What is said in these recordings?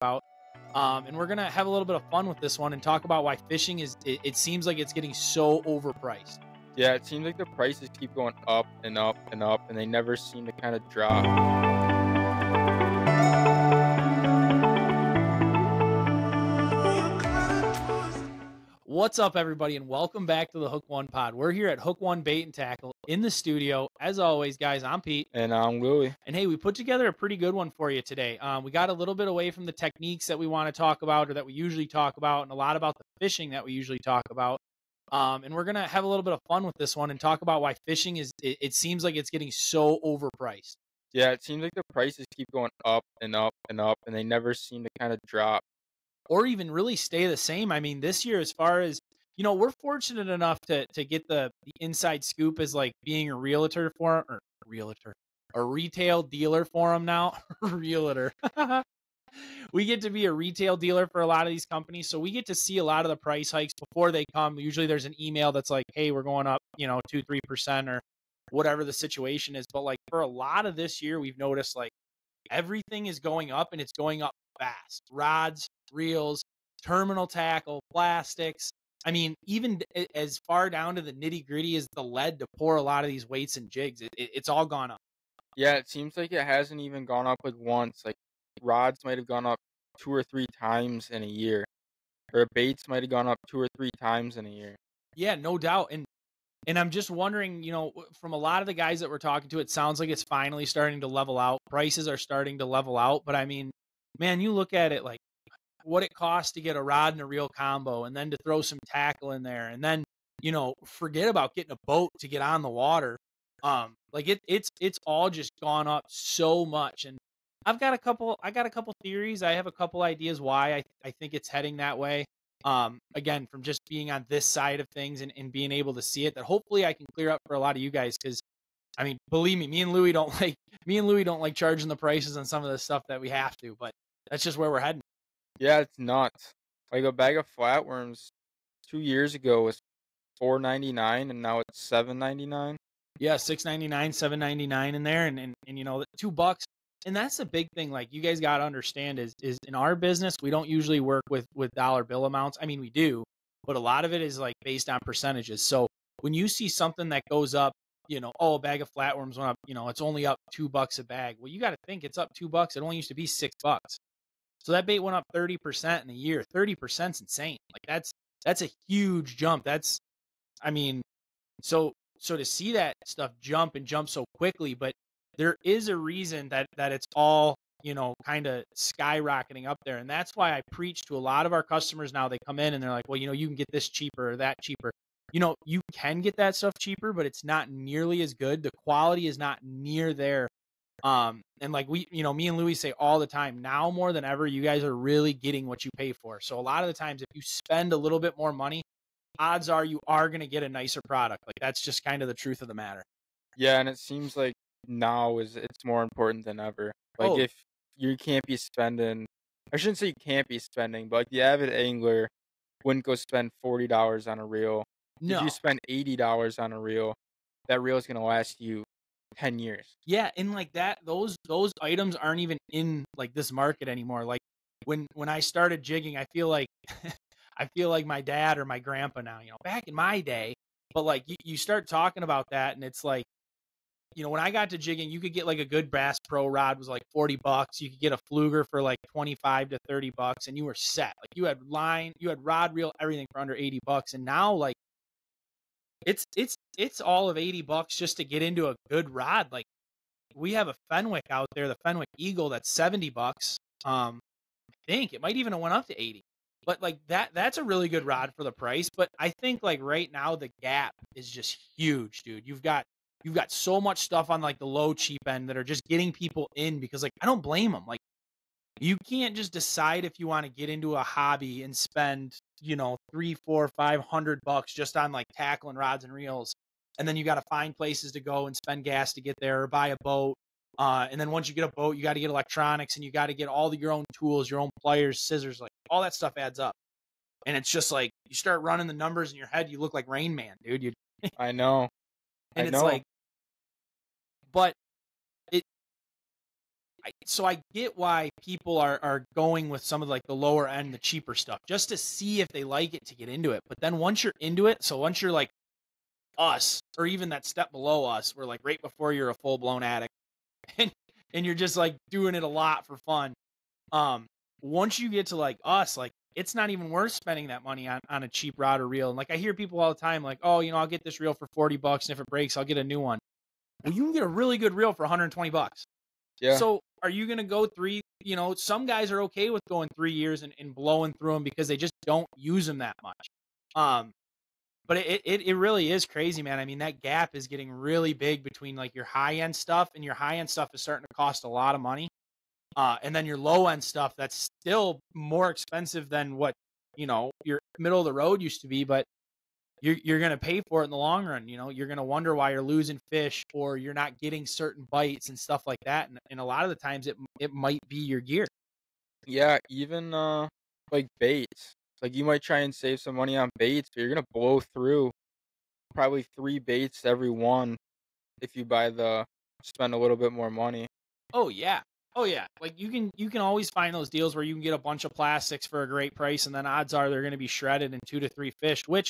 about. And we're going to have a little bit of fun with this one and talk about why fishing it seems like it's getting so overpriced. Yeah, it seems like the prices keep going up and up and up, and they never seem to kind of drop. What's up, everybody, and welcome back to the Hook One Pod. We're here at Hook One Bait and Tackle in the studio. As always, guys, I'm Pete. And I'm Louie. And hey, we put together a pretty good one for you today. We got a little bit away from the techniques that we want to talk about or that we usually talk about, and a lot about the fishing that we usually talk about. And we're going to have a little bit of fun with this one and talk about why fishing it seems like it's getting so overpriced. Yeah, it seems like the prices keep going up and up and up, and they never seem to kind of drop. Or even really stay the same. I mean, this year, as far as, we're fortunate enough to get the inside scoop as like being a realtor for a retail dealer for them now. Realtor. We get to be a retail dealer for a lot of these companies. So we get to see a lot of the price hikes before they come. Usually there's an email that's like, hey, we're going up, 2-3% or whatever the situation is. But like for a lot of this year, we've noticed like everything is going up and it's going up fast. Rods, reels, terminal tackle, plastics. I mean, even as far down to the nitty gritty as the lead to pour a lot of these weights and jigs, it's all gone up. Yeah, it seems like it hasn't even gone up like once. Like rods might have gone up 2 or 3 times in a year, or baits might have gone up 2 or 3 times in a year. Yeah, no doubt. And I'm just wondering, from a lot of the guys that we're talking to, it sounds like it's finally starting to level out. Prices are starting to level out. But I mean, man, you look at it like what it costs to get a rod and a reel combo and then to throw some tackle in there. And then, forget about getting a boat to get on the water. It's all just gone up so much. And I got a couple theories. I have a couple ideas why I think it's heading that way. Again, from just being on this side of things and being able to see it, that hopefully I can clear up for a lot of you guys. Cause I mean, believe me, me and Louie don't like charging the prices on some of the stuff that we have to, but that's just where we're heading. Yeah, it's nuts. Like a bag of flatworms 2 years ago was $4.99, and now it's $7.99. Yeah, $6.99, $7.99 in there, and $2. And that's the big thing. Like you guys got to understand is in our business, we don't usually work with dollar bill amounts. I mean, we do, but a lot of it is like based on percentages. So when you see something that goes up, a bag of flatworms went up, it's only up $2 a bag. Well, you got to think it's up $2. It only used to be $6. So that bait went up 30% in a year. 30% is insane. Like that's a huge jump. So to see that stuff jump so quickly, but there is a reason that it's all, kind of skyrocketing up there. And that's why I preach to a lot of our customers now. They come in and they're like, well, you can get this cheaper or that cheaper. You can get that stuff cheaper, but it's not nearly as good. The quality is not near there. And like me and Louie say all the time, now more than ever, you guys are really getting what you pay for. So a lot of the times, if you spend a little bit more money, odds are you are going to get a nicer product. Like that's just kind of the truth of the matter. Yeah, and it seems like now it's more important than ever. Like if you can't be spending, I shouldn't say you can't be spending, but like the avid angler wouldn't go spend $40 on a reel. No. If you spend $80 on a reel, that reel is going to last you 10 years. Yeah, and like that, those items aren't even in like this market anymore. Like when I started jigging, I feel like my dad or my grandpa now, back in my day. But like you start talking about that and it's like, when I got to jigging, you could get like a good Bass Pro rod was like $40. You could get a Fluger for like $25 to $30 and you were set. Like you had line, you had rod, reel, everything for under $80. And now like it's all of $80 just to get into a good rod. Like we have a Fenwick out there, the Fenwick Eagle, that's $70. I think it might even have went up to 80. But like that's a really good rod for the price. But I think like right now the gap is just huge, dude. You've got so much stuff on like the low cheap end that are just getting people in because like I don't blame them. Like you can't just decide if you want to get into a hobby and spend, $300, $400, $500 just on like tackle and rods and reels. And then you got to find places to go and spend gas to get there or buy a boat. And then once you get a boat, you got to get electronics and you got to get all your own tools, your own pliers, scissors, like all that stuff adds up. And it's just like you start running the numbers in your head, you look like Rain Man, dude. I know. And it's like, but so I get why people are going with some of like the lower end, the cheaper stuff, just to see if they like it, to get into it. But then once you're into it, so once you're like us, or even that step below us, we're like right before you're a full blown addict, and you're just like doing it a lot for fun. Um, Once you get to like us, like it's not even worth spending that money on a cheap rod or reel. And like I hear people all the time, like, oh, I'll get this reel for $40, and if it breaks, I'll get a new one. Well, you can get a really good reel for $120. Yeah. So are you going to go some guys are okay with going 3 years and blowing through them because they just don't use them that much. But it really is crazy, man. I mean, that gap is getting really big between like your high end stuff, and your high end stuff is starting to cost a lot of money. And then your low end stuff that's still more expensive than what, your middle of the road used to be, but you're going to pay for it in the long run. You're going to wonder why you're losing fish, or you're not getting certain bites and stuff like that. And a lot of the times it might be your gear. Yeah, even like baits. Like you might try and save some money on baits, but you're gonna blow through probably 3 baits every one if you spend a little bit more money. Oh yeah. Oh yeah. Like you can always find those deals where you can get a bunch of plastics for a great price, and then odds are they're going to be shredded in 2 to 3 fish, which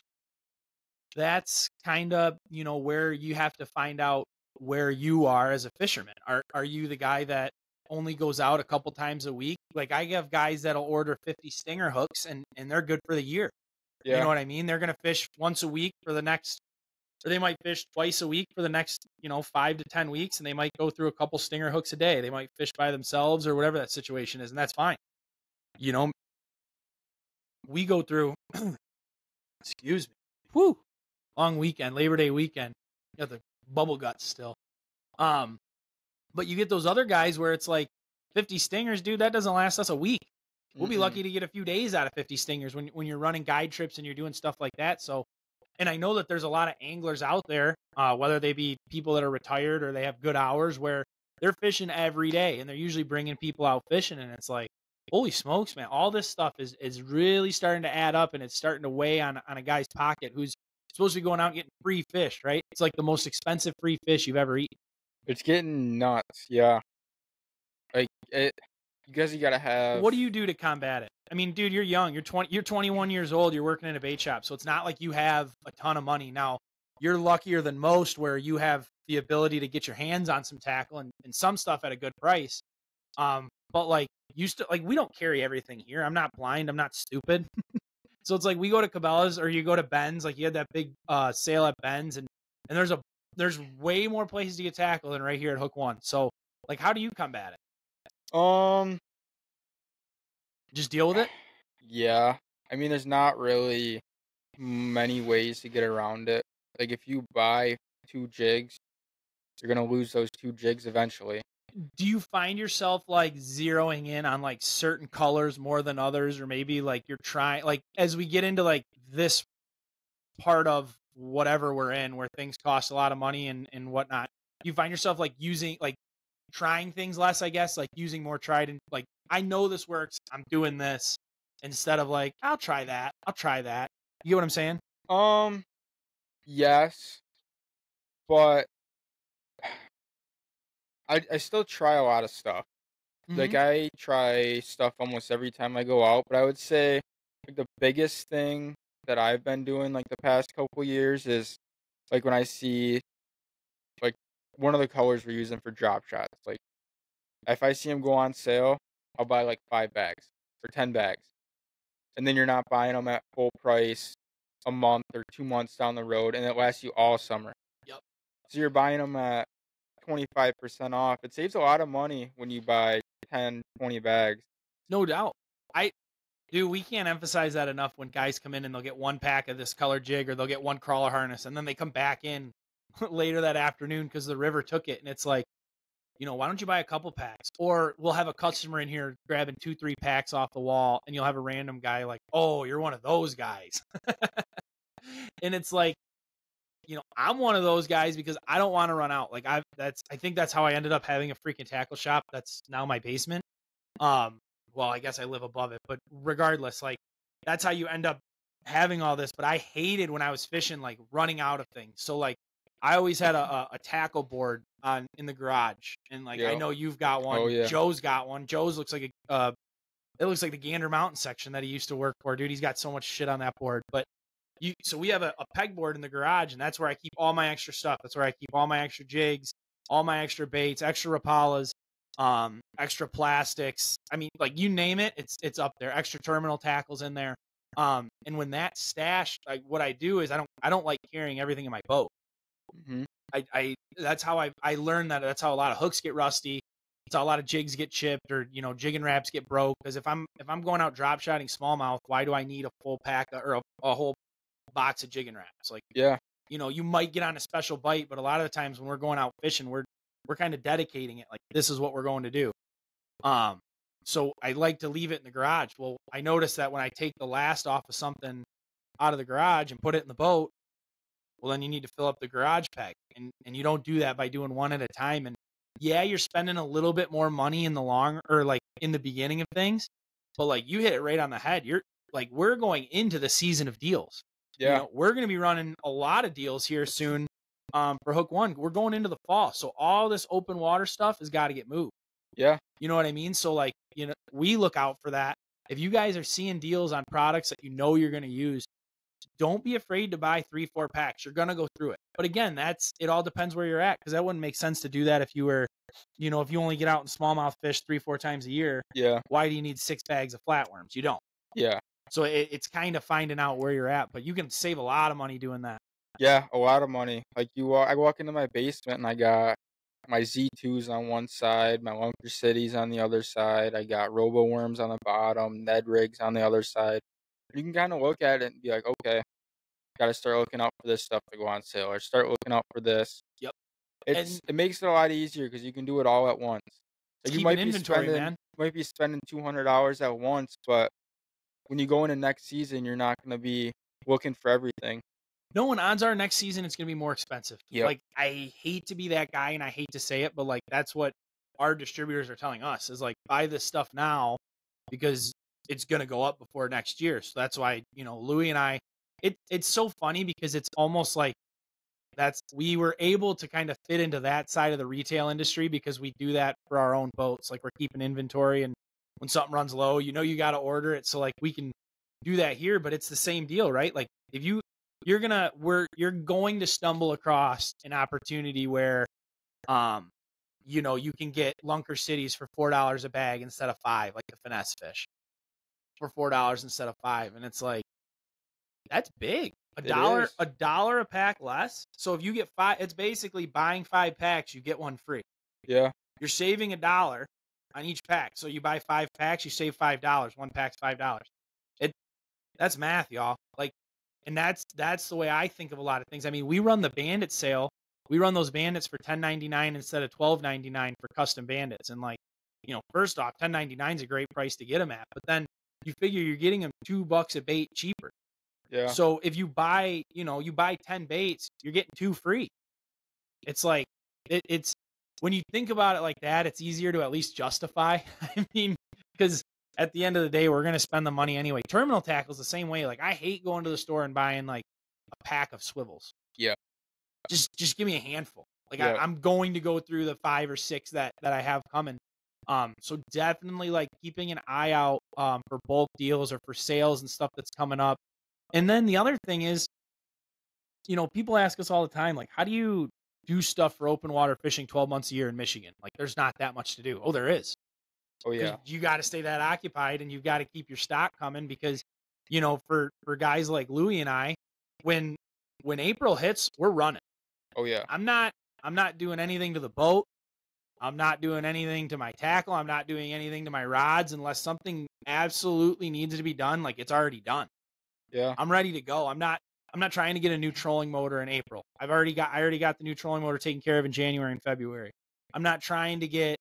that's kind of, where you have to find out where you are as a fisherman. Are you the guy that only goes out a couple times a week? Like I have guys that'll order 50 stinger hooks, and they're good for the year. You know Yeah. what I mean? They're going to fish once a week for the next, or they might fish twice a week for the next, 5 to 10 weeks, and they might go through a couple stinger hooks a day. They might fish by themselves or whatever that situation is, and that's fine. We go through, excuse me, whoo, long weekend, Labor Day weekend. Got the bubble guts still. But you get those other guys where it's like 50 stingers, dude, that doesn't last us a week. We'll be lucky to get a few days out of 50 stingers when you're running guide trips and you're doing stuff like that. So, and I know that there's a lot of anglers out there, whether they be people that are retired or they have good hours, where they're fishing every day, and they're usually bringing people out fishing. And it's like, holy smokes, man, all this stuff is really starting to add up, and it's starting to weigh on a guy's pocket who's supposed to be going out and getting free fish, right? It's like the most expensive free fish you've ever eaten. It's getting nuts, yeah. Like you gotta have. What do you do to combat it? I mean, dude, you're young. You're 21 years old. You're working in a bait shop, so it's not like you have a ton of money. Now, you're luckier than most, where you have the ability to get your hands on some tackle and some stuff at a good price. But like we don't carry everything here. I'm not blind. I'm not stupid. So it's like we go to Cabela's, or you go to Ben's. Like you had that big sale at Ben's, and there's way more places to get tackle than right here at Hook One. So like, how do you combat it? Just deal with it. Yeah. I mean, there's not really many ways to get around it. Like if you buy 2 jigs, you're gonna lose those 2 jigs eventually. Do you find yourself like zeroing in on like certain colors more than others, or maybe like you're trying, like as we get into like this part of whatever we're in, where things cost a lot of money and whatnot, you find yourself like using, like trying things less, I guess, like using more tried, and like, I know this works, I'm doing this, instead of like, I'll try that. You get what I'm saying? Yes, but I still try a lot of stuff. Like Mm-hmm. I try stuff almost every time I go out, but I would say like the biggest thing that I've been doing like the past couple years is like when I see like one of the colors we're using for drop shots. Like if I see them go on sale, I'll buy like 5 bags or 10 bags, and then you're not buying them at full price a month or 2 months down the road, and it lasts you all summer. Yep. So you're buying them at 25% off. It saves a lot of money when you buy 10, 20 bags. No doubt. Dude, we can't emphasize that enough. When guys come in and they'll get 1 pack of this color jig, or they'll get 1 crawler harness, and then they come back in later that afternoon because the river took it. And it's like, why don't you buy a couple packs? Or we'll have a customer in here grabbing 2, 3 packs off the wall, and you'll have a random guy like, oh, you're one of those guys. And it's like, I'm one of those guys because I don't want to run out. Like I think that's how I ended up having a freaking tackle shop that's now my basement. Well, I guess I live above it, but regardless, like that's how you end up having all this. But I hated when I was fishing, like running out of things. So like I always had a tackle board on in the garage, and like I Yeah. know you've got Oh one. yeah. Joe's got one. Joe's looks like it looks like the Gander Mountain section that he used to work for, dude. He's got so much shit on that board. But so we have a pegboard in the garage, and that's where I keep all my extra stuff. That's where I keep all my extra jigs, all my extra baits, extra Rapalas, extra plastics. I mean, like you name it, it's up there. Extra terminal tackles in there. And when that's stashed, like what I do is I don't like carrying everything in my boat. Mm-hmm. I that's how I learned that. That's how a lot of hooks get rusty. It's how a lot of jigs get chipped, or jigging wraps get broke. Because if I'm going out drop shotting smallmouth, why do I need a full pack or a whole box of jigging wraps? Like, Yeah. You might get on a special bite, but a lot of the times when we're going out fishing, we're kind of dedicating it. Like, this is what we're going to do. So I like to leave it in the garage. Well, I noticed that when I take the last off of something out of the garage and put it in the boat, well, then you need to fill up the garage peg, and you don't do that by doing one at a time. And yeah, you're spending a little bit more money in the like in the beginning of things, but like you hit it right on the head. You're like, we're going into the season of deals. Yeah. We're going to be running a lot of deals here soon. For Hook One, we're going into the fall, so all this open water stuff has got to get moved. Yeah. You know what I mean? So like, we look out for that. If you guys are seeing deals on products that you're going to use, don't be afraid to buy 3-4 packs. You're going to go through it. But again, it all depends where you're at, because that wouldn't make sense to do that if you were, if you only get out and smallmouth fish 3-4 times a year. Yeah. Why do you need 6 bags of flatworms? You don't. Yeah. So it's kind of finding out where you're at, but you can save a lot of money doing that. Yeah, a lot of money. Like I walk into my basement and I got my Z2s on one side, my Lunker Cities on the other side. I got Robo Worms on the bottom, Ned Rigs on the other side. You can kind of look at it and be like, okay, got to start looking out for this stuff to go on sale, or start looking out for this. Yep. It makes it a lot easier because you can do it all at once. Like keep an inventory, man. You might be spending $200 at once, but when you go into next season, you're not going to be looking for everything. No, and odds are next season it's going to be more expensive. Yep. Like, I hate to be that guy, and I hate to say it, but like that's what our distributors are telling us is like, buy this stuff now because it's going to go up before next year. So that's why, Louie and I, it's so funny because it's almost like we were able to kind of fit into that side of the retail industry because we do that for our own boats. Like, we're keeping inventory, and when something runs low, you got to order it. So like, we can do that here, but it's the same deal, right? Like, if you're going to stumble across an opportunity where, you can get Lunker Cities for $4 a bag instead of $5, like the finesse fish for $4 instead of $5. And it's like, that's big. A dollar a pack less. So if you get 5, it's basically buying 5 packs, you get one free. Yeah. You're saving $1 on each pack. So you buy 5 packs, you save $5. One pack's $5. That's math, y'all. Like, and that's the way I think of a lot of things. I mean, we run the bandit sale. We run those bandits for $10.99 instead of $12.99 for custom bandits. And like, first off, $10.99 is a great price to get them at. But then you figure you're getting them $2 a bait cheaper. Yeah. So if you buy 10 baits, you're getting 2 free. It's like, it's when you think about it like that, it's easier to at least justify. I mean, because at the end of the day, we're going to spend the money anyway. Terminal tackle's the same way. Like, I hate going to the store and buying like a pack of swivels. Yeah. Just give me a handful. Like, yeah. I'm going to go through the 5 or 6 that I have coming. So definitely like keeping an eye out for bulk deals or for sales and stuff that's coming up. And then the other thing is, people ask us all the time, like, how do you do stuff for open water fishing 12 months a year in Michigan? Like, there's not that much to do. Oh, there is. Oh, yeah. You got to stay that occupied, and you've got to keep your stock coming because, for guys like Louie and I, when April hits, we're running. Oh, yeah. I'm not doing anything to the boat. I'm not doing anything to my tackle. I'm not doing anything to my rods unless something absolutely needs to be done. Like, it's already done. Yeah. I'm ready to go. I'm not trying to get a new trolling motor in April. I already got the new trolling motor taken care of in January and February. I'm not trying to get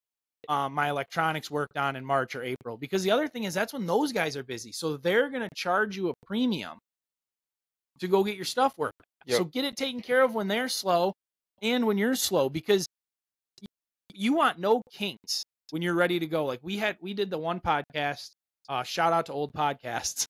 my electronics worked on in March or April, because the other thing is that's when those guys are busy. So they're going to charge you a premium to go get your stuff worked. Yep. So get it taken care of when they're slow and when you're slow, because you want no kinks when you're ready to go. Like we did the one podcast, shout out to old podcasts.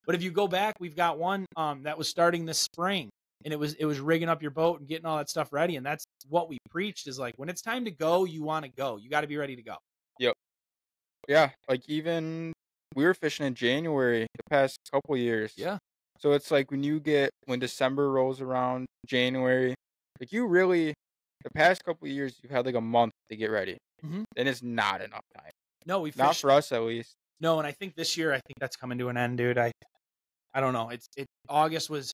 But if you go back, we've got one that was starting this spring. and it was rigging up your boat and getting all that stuff ready. And that's what we preached is like, when it's time to go, you want to go. You got to be ready to go. Yep. Yeah, like even we were fishing in January the past couple years. Yeah. So it's like when December rolls around, January, like the past couple years you've had like a month to get ready, Mm-hmm. and it's not enough time. No, we Not fished. for us at least. No, and I think this year, I think that's coming to an end, dude. I don't know. August was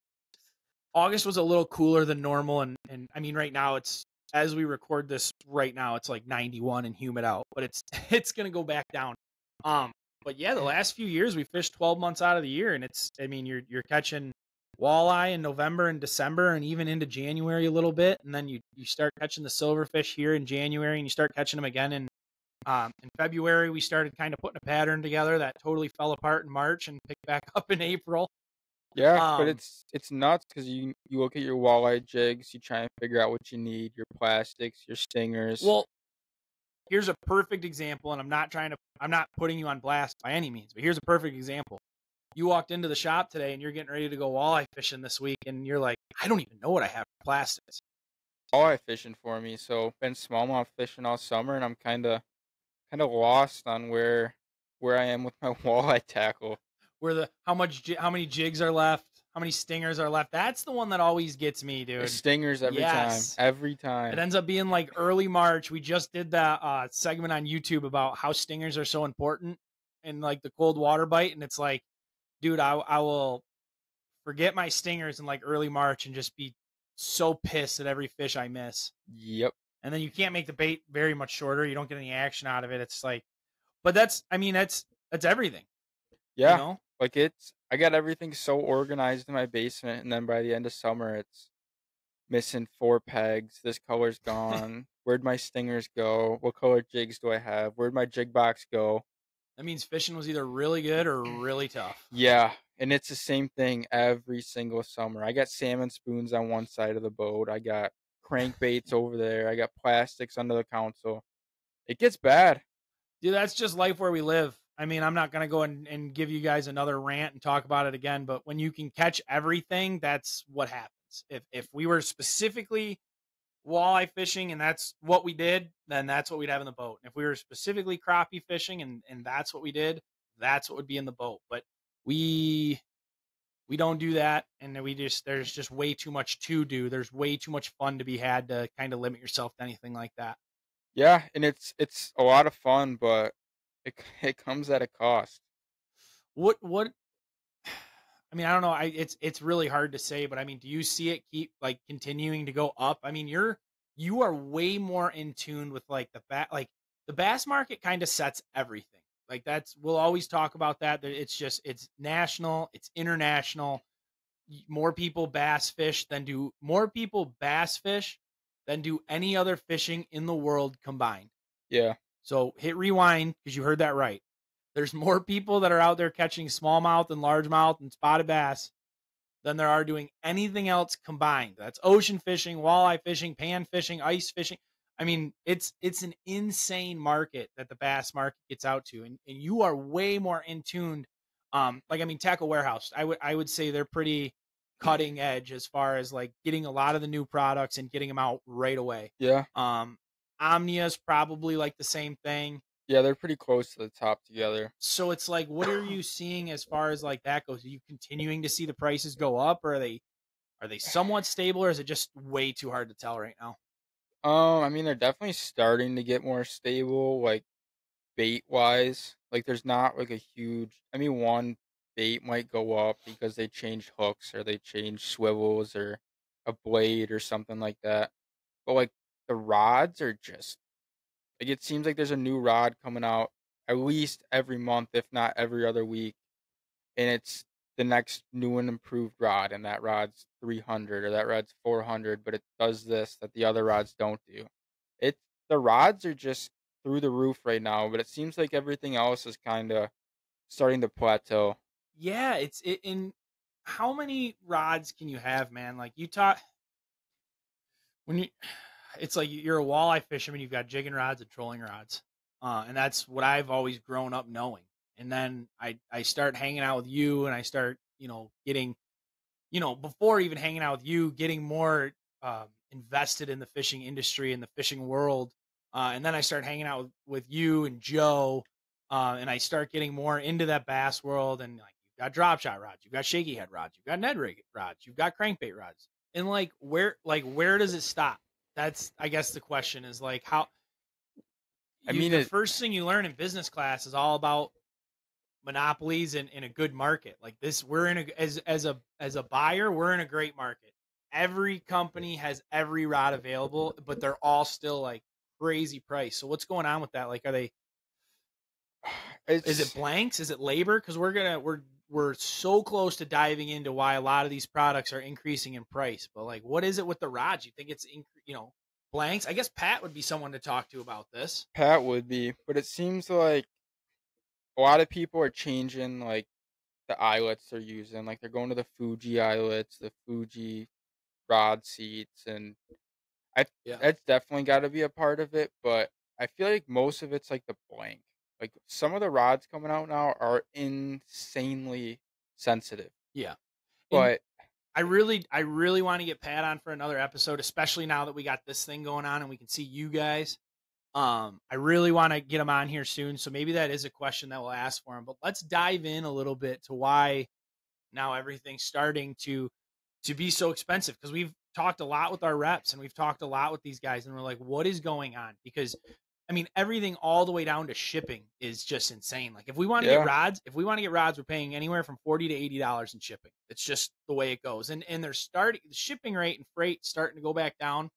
a little cooler than normal, and I mean right now it's, as we record this right now, it's like 91 and humid out, but it's it's gonna go back down. But yeah, the last few years we fished 12 months out of the year, and I mean you're catching walleye in November and December and even into January a little bit, and then you start catching the silverfish here in January, and you start catching them again in February. We started kind of putting a pattern together that totally fell apart in March and picked back up in April. Yeah, but it's nuts because you look at your walleye jigs, you try and figure out what you need, your plastics, your stingers. Well, here's a perfect example, and I'm not putting you on blast by any means, but here's a perfect example. You walked into the shop today and you're getting ready to go walleye fishing this week, and you're like, I don't even know what I have for plastics. Walleye fishing for me, so been smallmouth fishing all summer, and I'm kind of lost on where I am with my walleye tackle. How many jigs are left, how many stingers are left. That's the one that always gets me, dude. The stingers every time. It ends up being like early March. We just did that segment on YouTube about how stingers are so important and like the cold water bite, and it's like, dude, I will forget my stingers in like early March and just be so pissed at every fish I miss. Yep. And then you can't make the bait very much shorter. You don't get any action out of it. It's like, but that's everything. Yeah. You know? Like I got everything so organized in my basement, and then by the end of summer, it's missing 4 pegs. This color's gone. Where'd my stingers go? What color jigs do I have? Where'd my jig box go? That means fishing was either really good or really tough. Yeah, and it's the same thing every single summer. I got salmon spoons on one side of the boat. I got crankbaits over there. I got plastics under the console. It gets bad. Dude, that's just life where we live. I mean, I'm not going to go and give you guys another rant and talk about it again, but when you can catch everything, that's what happens. If we were specifically walleye fishing and that's what we did, then that's what we'd have in the boat. And if we were specifically crappie fishing and that's what we did, that's what would be in the boat. But we don't do that, and there's just way too much to do. There's way too much fun to be had to kind of limit yourself to anything like that. Yeah, and it's a lot of fun, but it comes at a cost. What I mean, I don't know. It's really hard to say, but I mean, do you see it keep like continuing to go up? I mean, you are way more in tune with like the bass market kind of sets everything. Like we'll always talk about that. It's national, it's international. More people bass fish than do any other fishing in the world combined. Yeah. So hit rewind because you heard that right. There's more people that are out there catching smallmouth and largemouth and spotted bass than there are doing anything else combined. That's ocean fishing, walleye fishing, pan fishing, ice fishing. I mean, it's an insane market that the bass market gets out to, and you are way more in tuned. Tackle Warehouse, I would say they're pretty cutting edge as far as like getting a lot of the new products and getting them out right away. Yeah. Omnia's probably like the same thing. Yeah, they're pretty close to the top together. So it's like, what are you seeing as far as like that goes? Are you continuing to see the prices go up, or are they somewhat stable, or is it just way too hard to tell right now? I mean, they're definitely starting to get more stable, like bait wise. Like there's not like a huge, I mean, one bait might go up because they change hooks or they change swivels or a blade or something like that. But like the rods are just like, it seems like there's a new rod coming out at least every month, if not every other week, and it's the next new and improved rod, and that rod's 300 or that rod's 400, but it does this that the other rods don't do. The rods are just through the roof right now, but it seems like everything else is kind of starting to plateau. Yeah, in how many rods can you have, man? Like you talk when you it's like you're a walleye fisherman, you've got jigging rods and trolling rods. And that's what I've always grown up knowing. And then I start hanging out with you, and I start, getting, before even hanging out with you, getting more invested in the fishing industry and the fishing world. And then I started hanging out with you and Joe, and I start getting more into that bass world. And like, you've got drop shot rods, you've got shaky head rods, you've got Ned rig rods, you've got crankbait rods. And where does it stop? That's, I guess the question is like, how I mean, the first thing you learn in business class is all about monopolies in a good market like this. We're in as a buyer, we're in a great market. Every company has every rod available, but they're all still like crazy price. So what's going on with that? Like, is it blanks? Is it labor? Because we're so close to diving into why a lot of these products are increasing in price. But like, what is it with the rods? You think it's blanks? I guess Pat would be someone to talk to about this. Pat would be, but it seems like a lot of people are changing like the eyelets they're using. Like they're going to the Fuji eyelets, the Fuji rod seats, and I Yeah. that's definitely got to be a part of it. But I feel like most of it's like the blank. Like some of the rods coming out now are insanely sensitive. Yeah. And But I really want to get Pat on for another episode, especially now that we got this thing going on and we can see you guys. I really want to get him on here soon. So maybe that is a question that we'll ask for him, but let's dive in a little bit to why now everything's starting to be so expensive. Cause we've talked a lot with our reps and we've talked a lot with these guys and we're like, what is going on? Because I mean, everything all the way down to shipping is just insane. Like if we want to get rods, we're paying anywhere from $40 to $80 in shipping. It's just the way it goes. And they're starting the shipping rate and freight starting to go back down.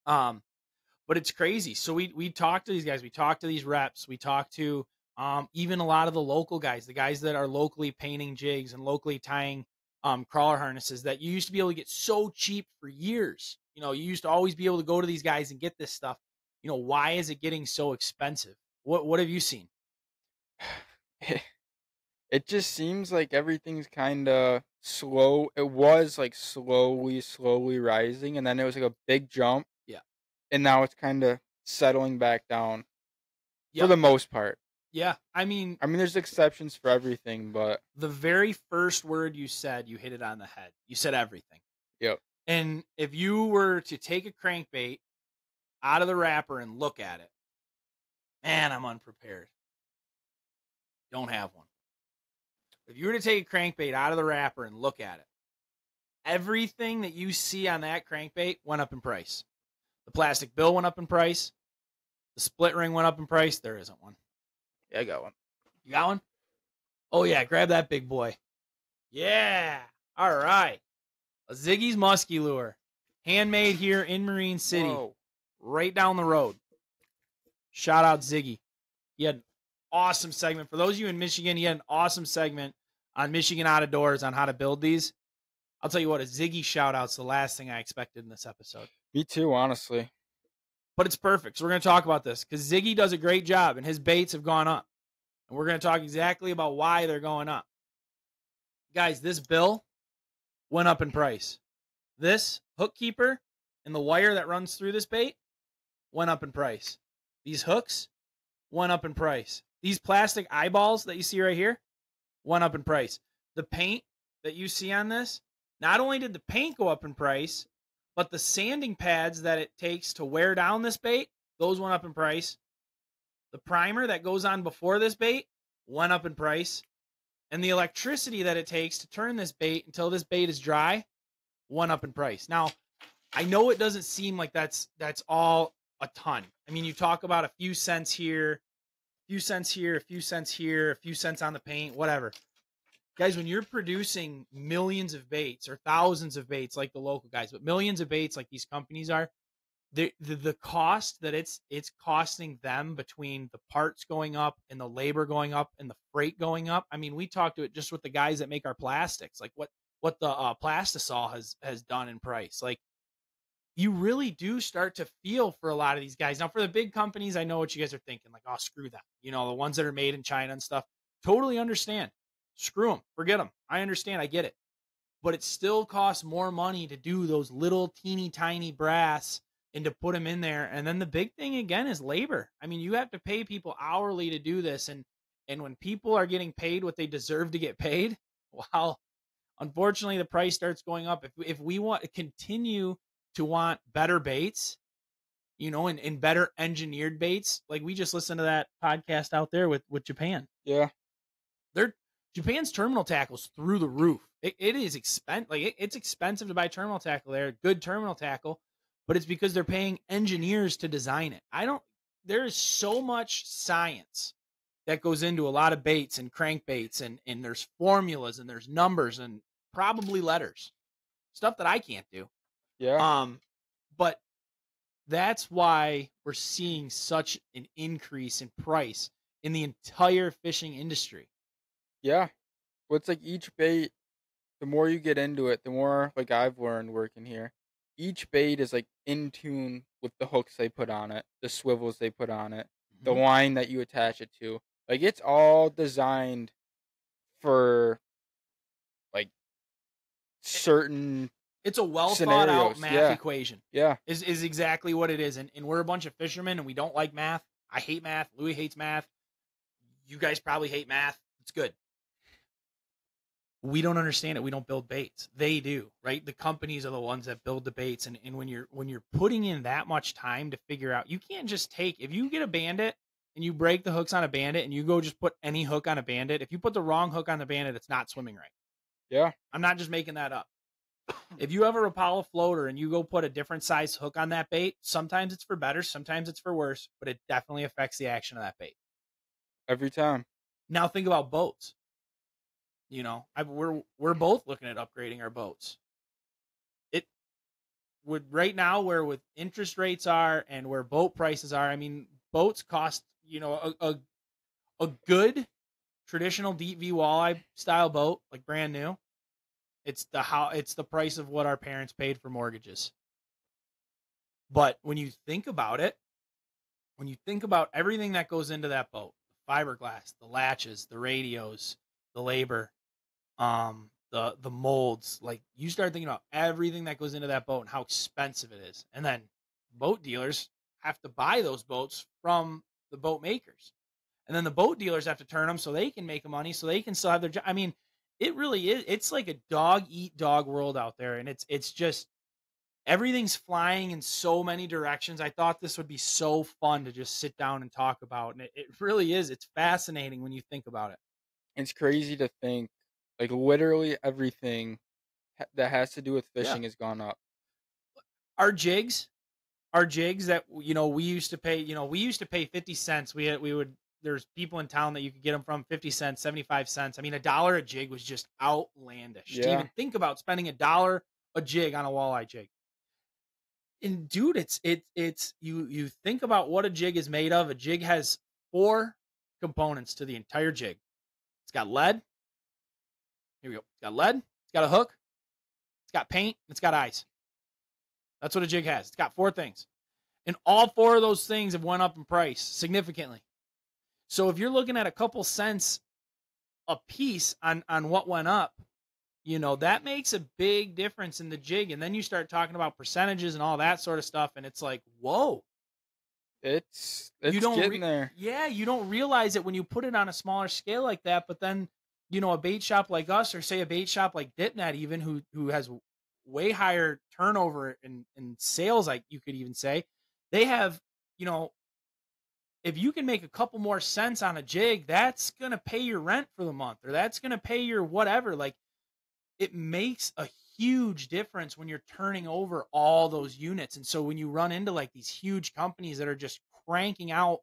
But it's crazy. So we talk to these guys, we talk to these reps, we talk to even a lot of the local guys, the guys that are locally painting jigs and locally tying crawler harnesses that you used to be able to get so cheap for years. You used to always be able to go to these guys and get this stuff. Why is it getting so expensive? What have you seen? it just seems like everything's kind of slow. It was like slowly rising, and then it was like a big jump. Yeah. And now it's kind of settling back down for Yep. the most part. Yeah. I mean, there's exceptions for everything, but the very first word you said, you hit it on the head. You said everything. yep. And if you were to take a crankbait out of the wrapper and look at it, man, I'm unprepared. Don't have one. If you were to take a crankbait out of the wrapper and look at it, everything that you see on that crankbait went up in price. The plastic bill went up in price. The split ring went up in price. There isn't one. Yeah, I got one. You got one? Oh, yeah. Grab that big boy. Yeah. All right. A Ziggy's Muskie Lure. Handmade here in Marine City. Whoa. Right down the road. Shout out Ziggy. He had an awesome segment. For those of you in Michigan, he had an awesome segment on Michigan Out of Doors on how to build these. I'll tell you what, a Ziggy shout out's the last thing I expected in this episode. Me too, honestly. But it's perfect. So we're going to talk about this because Ziggy does a great job and his baits have gone up. And we're going to talk exactly about why they're going up. Guys, this bill went up in price. This hook keeper and the wire that runs through this bait went up in price. These hooks went up in price. These plastic eyeballs that you see right here went up in price. The paint that you see on this, not only did the paint go up in price, but the sanding pads that it takes to wear down this bait, those went up in price. The primer that goes on before this bait went up in price. And the electricity that it takes to turn this bait until this bait is dry went up in price. Now, I know it doesn't seem like that's all a ton. I mean, you talk about a few cents here, a few cents here, a few cents here, a few cents on the paint, whatever. Guys, when you're producing millions of baits or thousands of baits like the local guys, but millions of baits like these companies are, the cost that it's costing them between the parts going up and the labor going up and the freight going up. I mean, we talked to it just with the guys that make our plastics, like what the Plastisol has done in price. Like, you really do start to feel for a lot of these guys. Now, for the big companies, I know what you guys are thinking, like, oh, screw them. The ones that are made in China and stuff. Totally understand. Screw them. Forget them. I understand. I get it. But it still costs more money to do those little teeny tiny brass and to put them in there. And then the big thing again is labor. I mean, you have to pay people hourly to do this. And when people are getting paid what they deserve to get paid, unfortunately the price starts going up. If we want to continue to want better baits, and better engineered baits, like we just listened to that podcast out there with Japan. Yeah. Japan's terminal tackle's through the roof. It is expensive. Like it's expensive to buy terminal tackle there, good terminal tackle, but it's because they're paying engineers to design it. There is so much science that goes into a lot of baits and crankbaits, and there's formulas and there's numbers and probably letters, stuff that I can't do. Yeah. But that's why we're seeing such an increase in price in the entire fishing industry. Yeah. Well, it's like each bait, the more you get into it, the more, like I've learned working here, each bait is like in tune with the hooks they put on it, the swivels they put on it, the line that you attach it to. Like it's all designed for like certain It's a well thought out math equation. Yeah. Is exactly what it is. And we're a bunch of fishermen and we don't like math. I hate math. Louie hates math. You guys probably hate math. It's good. We don't understand it. We don't build baits. They do, right? The companies are the ones that build the baits. And when you're putting in that much time to figure out, you can't just if you get a bandit and you break the hooks on a bandit and you go just put any hook on a bandit, if you put the wrong hook on the bandit, it's not swimming right. Yeah. I'm not just making that up. If you have a Rapala floater and you go put a different size hook on that bait, sometimes it's for better, sometimes it's for worse, but it definitely affects the action of that bait. Every time. Now think about boats. We're both looking at upgrading our boats. It would right now where with interest rates are and where boat prices are. I mean, boats cost a good traditional deep V walleye style boat, like brand new. It's the price of what our parents paid for mortgages. But when you think about it, when you think about everything that goes into that boat, the fiberglass, the latches, the radios, the labor, the molds, like you start thinking about everything that goes into that boat and how expensive it is. And then boat dealers have to buy those boats from the boat makers. And then the boat dealers have to turn them so they can make money, so they can still have their job. I mean, it really is. It's like a dog eat dog world out there. And it's just, everything's flying in so many directions. I thought this would be so fun to just sit down and talk about. And it really is. It's fascinating when you think about it. It's crazy to think, like literally everything that has to do with fishing has gone up. Our jigs that, we used to pay 50 cents. There's people in town that you could get them from 50 cents, 75 cents. I mean, $1 a jig was just outlandish to even think about spending $1 a jig on a walleye jig. And dude, it's you think about what a jig is made of. A jig has 4 components to the entire jig. It's got lead. Here we go. It's got lead. It's got a hook. It's got paint. It's got eyes. That's what a jig has. It's got 4 things. And all 4 of those things have went up in price significantly. So if you're looking at a couple cents a piece on what went up, that makes a big difference in the jig. And then you start talking about percentages and all that sort of stuff. And it's like, whoa. It's getting there. Yeah, you don't realize it when you put it on a smaller scale like that. But then, a bait shop like us, or say a bait shop like DipNet even, who has way higher turnover in sales, like you could even say, they have, if you can make a couple more cents on a jig, that's going to pay your rent for the month, or that's going to pay your whatever. Like, it makes a huge difference when you're turning over all those units. And so when you run into like these huge companies that are just cranking out,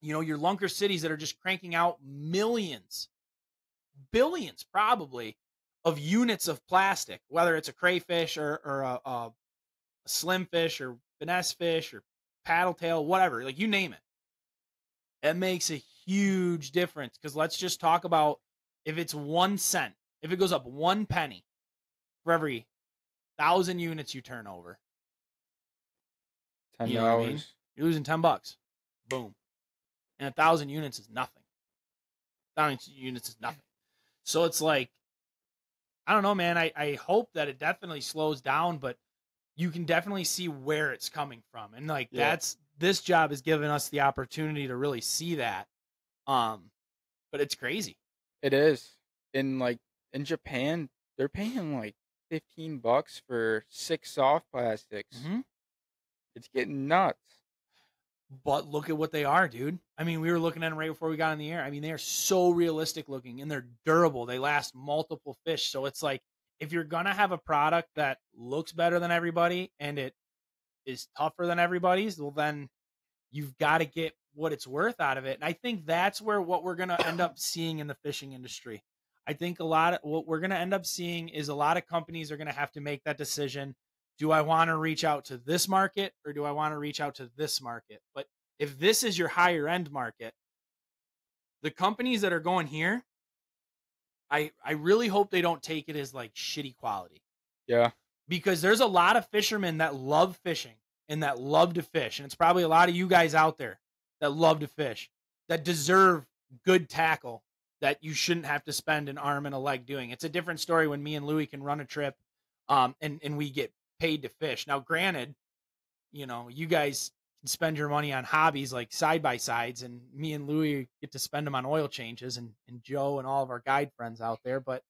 your lunker cities that are just cranking out millions, billions probably of units of plastic, whether it's a crayfish or a slim fish or finesse fish or paddle tail, whatever, like you name it. It makes a huge difference, because let's just talk about if it's 1 cent, if it goes up 1 penny for every 1,000 units you turn over, $10. You know what I mean? You're losing $10. Boom. And 1,000 units is nothing. 1,000 units is nothing. So it's like, I don't know, man. I hope that it definitely slows down, but you can definitely see where it's coming from. And like, this job has given us the opportunity to really see that. But it's crazy. It is. In Japan, they're paying like $15 for 6 soft plastics. Mm-hmm. It's getting nuts. But look at what they are, dude. I mean, we were looking at them right before we got in the air. I mean, they are so realistic looking and they're durable. They last multiple fish. So it's like, if you're going to have a product that looks better than everybody and it is tougher than everybody's, well, then you've got to get what it's worth out of it. And I think that's where what we're going to end up seeing in the fishing industry. I think a lot of what we're going to end up seeing is a lot of companies are going to have to make that decision. Do I want to reach out to this market or do I want to reach out to this market? But if this is your higher end market, the companies that are going here, I really hope they don't take it as like shitty quality. Yeah. Because there's a lot of fishermen that love fishing and that love to fish. And it's probably a lot of you guys out there that love to fish that deserve good tackle that you shouldn't have to spend an arm and a leg doing. It's a different story when me and Louie can run a trip and we get paid to fish. Now, granted, you guys can spend your money on hobbies like side-by-sides, and me and Louie get to spend them on oil changes and Joe and all of our guide friends out there. But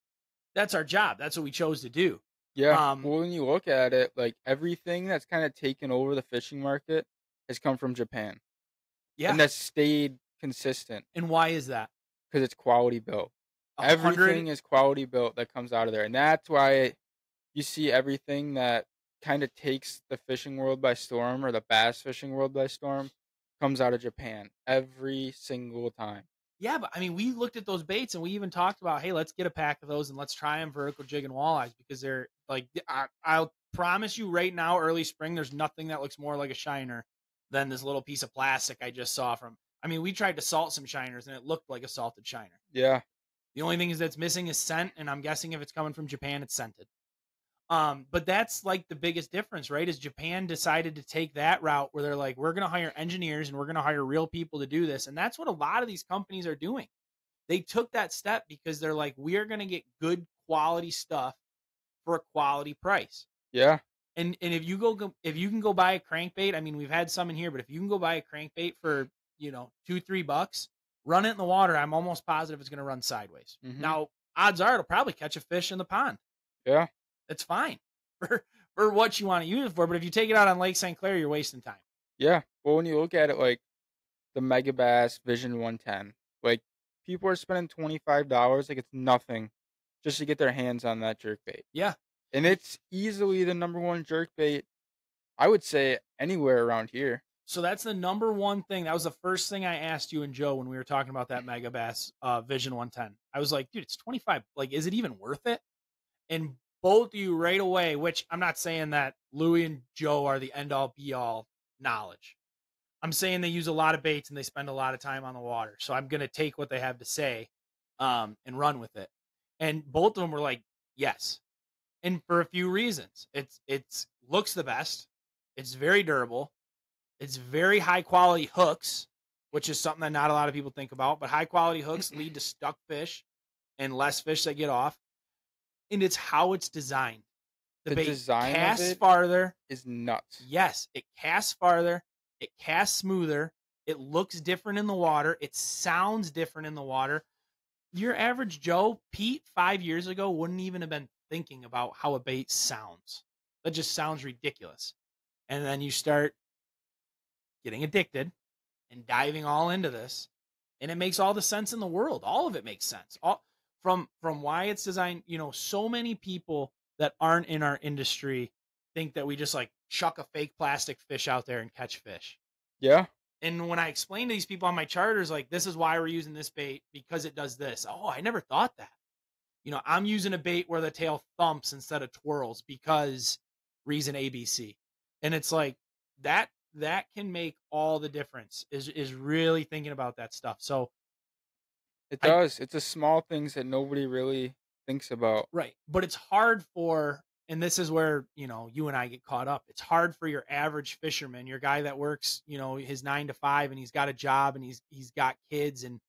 that's our job. That's what we chose to do. Yeah. Well, when you look at it, like everything that's kind of taken over the fishing market has come from Japan. Yeah. And that's stayed consistent. And why is that? Because it's quality built. 100 Everything is quality built that comes out of there. And that's why you see everything that kind of takes the fishing world by storm or the bass fishing world by storm comes out of Japan every single time. Yeah, but I mean, we looked at those baits and we even talked about, hey, let's get a pack of those and let's try them vertical jig and walleyes because they're like, I'll promise you right now, early spring, there's nothing that looks more like a shiner than this little piece of plastic I just saw from. I mean, we tried to salt some shiners and it looked like a salted shiner. Yeah. The only thing is that's missing is scent, and I'm guessing if it's coming from Japan, it's scented. But that's like the biggest difference, right? Is Japan decided to take that route where they're like, we're going to hire engineers and we're going to hire real people to do this. And that's what a lot of these companies are doing. They took that step because they're like, we are going to get good quality stuff for a quality price. Yeah. And if you can go buy a crankbait, I mean, we've had some in here, but if you can go buy a crankbait for, $2-3, run it in the water, I'm almost positive it's going to run sideways. Mm-hmm. Now, odds are it'll probably catch a fish in the pond. Yeah. It's fine for what you want to use it for. But if you take it out on Lake St. Clair, you're wasting time. Yeah. Well, when you look at it like the Mega Bass Vision 110, like people are spending $25 like it's nothing just to get their hands on that jerkbait. Yeah. And it's easily the number one jerkbait, I would say, anywhere around here. So that's the number one thing. That was the first thing I asked you and Joe when we were talking about that Mega Bass Vision 110. I was like, dude, it's 25. Like, is it even worth it? And both of you right away, which I'm not saying that Louie and Joe are the end all be all knowledge. I'm saying they use a lot of baits and they spend a lot of time on the water. So I'm going to take what they have to say and run with it. And both of them were like, yes. And for a few reasons. It's looks the best. It's very durable. It's very high quality hooks, which is something that not a lot of people think about. But high quality hooks lead to stuck fish and less fish that get off. And it's how it's designed. The bait design casts of it farther. Is nuts. Yes, it casts farther. It casts smoother. It looks different in the water. It sounds different in the water. Your average Joe, Pete, 5 years ago, wouldn't even have been thinking about how a bait sounds. That just sounds ridiculous. And then you start getting addicted and diving all into this, and it makes all the sense in the world. All of it makes sense. All from why it's designed. So many people that aren't in our industry think that we just like chuck a fake plastic fish out there and catch fish. Yeah. And when I explain to these people on my charters, like, this is why we're using this bait because it does this. Oh, I never thought that. I'm using a bait where the tail thumps instead of twirls because reason ABC. And it's like that can make all the difference is really thinking about that stuff. So it does. It's the small things that nobody really thinks about. Right. But it's hard for, and this is where, you and I get caught up. It's hard for your average fisherman, your guy that works, his 9 to 5 and he's got a job and he's got kids and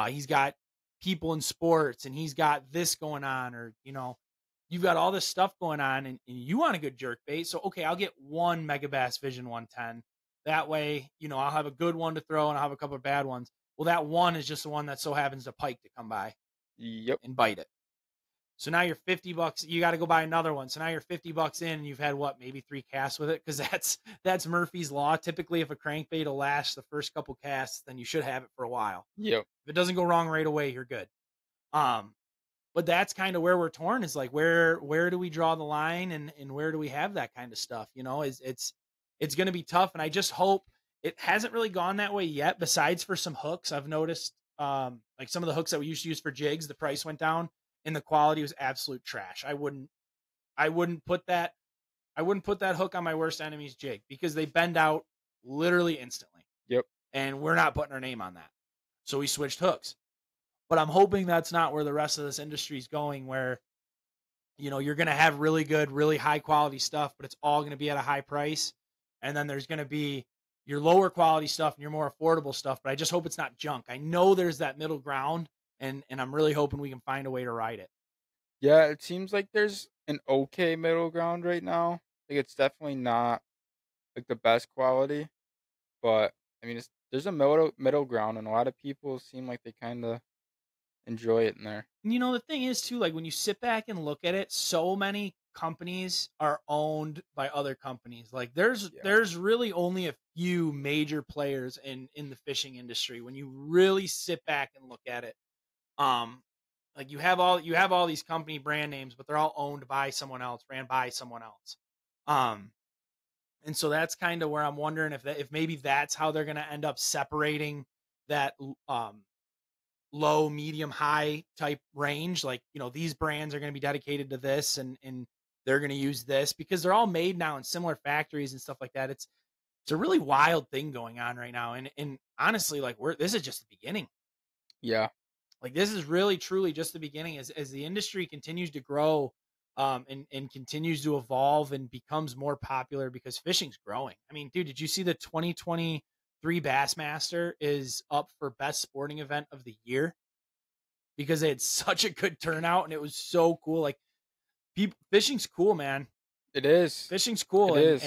he's got people in sports and he's got this going on, or, you've got all this stuff going on and you want a good jerk bait. So, okay, I'll get one Mega Bass Vision 110. That way, I'll have a good one to throw and I'll have a couple of bad ones. Well, that one is just the one that so happens to pike to come by Yep. and bite it. So now you're $50. You got to go buy another one. So now you're $50 in and you've had what, maybe 3 casts with it. Cause that's Murphy's law. Typically if a crankbait will last the first couple casts, then you should have it for a while. Yep. If it doesn't go wrong right away, you're good. But that's kind of where we're torn, is like, where do we draw the line, and where do we have that kind of stuff? It's going to be tough. And I just hope it hasn't really gone that way yet. Besides for some hooks, I've noticed, like some of the hooks that we used to use for jigs, the price went down and the quality was absolute trash. I wouldn't put that hook on my worst enemy's jig because they bend out literally instantly. Yep. And we're not putting our name on that. So we switched hooks. But I'm hoping that's not where the rest of this industry is going, where, you're going to have really good, really high quality stuff, but it's all going to be at a high price. And then there's going to be your lower quality stuff and your more affordable stuff. But I just hope it's not junk. I know there's that middle ground, and I'm really hoping we can find a way to ride it. Yeah, it seems like there's an okay middle ground right now. Like, it's definitely not like the best quality, but I mean, there's a middle ground, and a lot of people seem like they kind of enjoy it in there. The thing is too, like when you sit back and look at it, so many companies are owned by other companies. Like there's really only a few major players in the fishing industry when you really sit back and look at it. Like you have all these company brand names, but they're all owned by someone else, ran by someone else. And so that's kind of where I'm wondering if maybe that's how they're going to end up separating that low, medium, high type range. Like, these brands are going to be dedicated to this, and they're going to use this because they're all made now in similar factories and stuff like that. It's a really wild thing going on right now. And honestly, like this is just the beginning. Yeah. Like this is really truly just the beginning as the industry continues to grow, and continues to evolve and becomes more popular because fishing's growing. I mean, dude, did you see the 2023 Bassmaster is up for best sporting event of the year because they had such a good turnout and it was so cool. Like fishing's cool, man. It is. Fishing's cool. It is.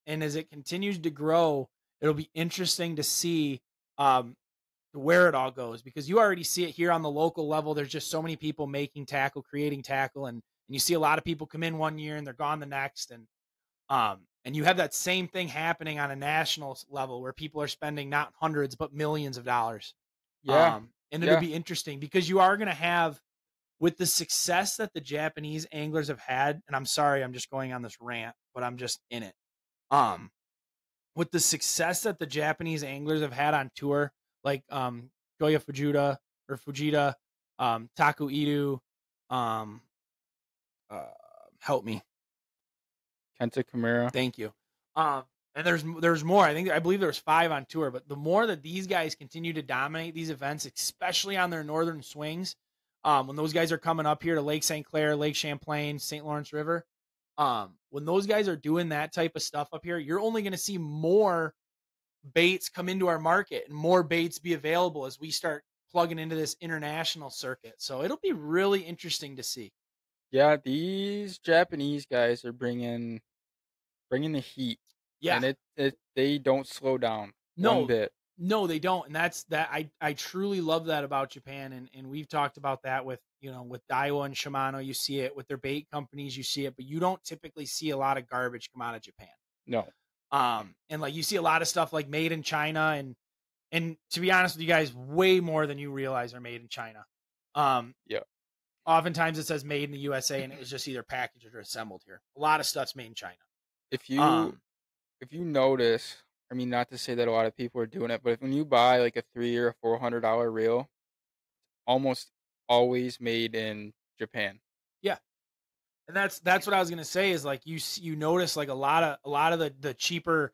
And as it continues to grow, it'll be interesting to see where it all goes, because you already see it here on the local level. There's just so many people making tackle, creating tackle, and you see a lot of people come in one year and they're gone the next. And you have that same thing happening on a national level where people are spending not hundreds, but millions of dollars. Yeah. And it'll be interesting because you are going to have, with the success that the Japanese anglers have had, and I'm sorry, I'm just going on this rant, but I'm just in it. With the success that the Japanese anglers have had on tour, like Goya Fujita, Taku Idu, help me. Kenta Kimura. Thank you. And there's more. I believe there's 5 on tour, but the more that these guys continue to dominate these events, especially on their northern swings, when those guys are coming up here to Lake St. Clair, Lake Champlain, St. Lawrence River, when those guys are doing that type of stuff up here, you're only going to see more baits come into our market and more baits be available as we start plugging into this international circuit. So it'll be really interesting to see. Yeah, these Japanese guys are bringing the heat. Yeah, and they don't slow down one bit. No, they don't. And that's that. I truly love that about Japan. And we've talked about that with Daiwa and Shimano. You see it with their bait companies, you see it, but you don't typically see a lot of garbage come out of Japan. No. And like you see a lot of stuff like made in China, and to be honest with you guys, way more than you realize are made in China. Yeah. Oftentimes it says made in the USA and it was just either packaged or assembled here. A lot of stuff's made in China. If you notice, I mean, not to say that a lot of people are doing it, but when you buy like a $300 or $400 reel, almost always made in Japan. Yeah. And that's what I was going to say is like you notice like a lot of the cheaper,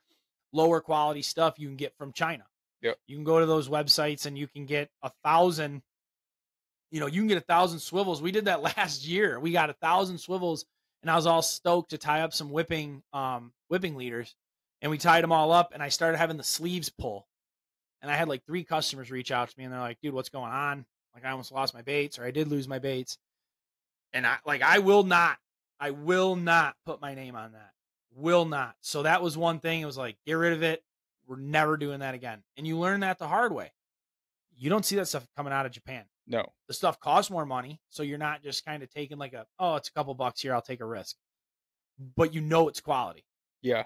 lower quality stuff you can get from China. Yep. You can go to those websites and you can get 1,000, you can get 1,000 swivels. We did that last year. We got 1,000 swivels and I was all stoked to tie up some whipping leaders, and we tied them all up and I started having the sleeves pull, and I had like 3 customers reach out to me and they're like, dude, what's going on? Like I almost lost my baits, or I did lose my baits. And I will not put my name on that. Will not. So that was one thing. It was like, get rid of it. We're never doing that again. And you learn that the hard way. You don't see that stuff coming out of Japan. No. The stuff costs more money, so you're not just kind of taking like it's a couple bucks here, I'll take a risk. But it's quality. Yeah.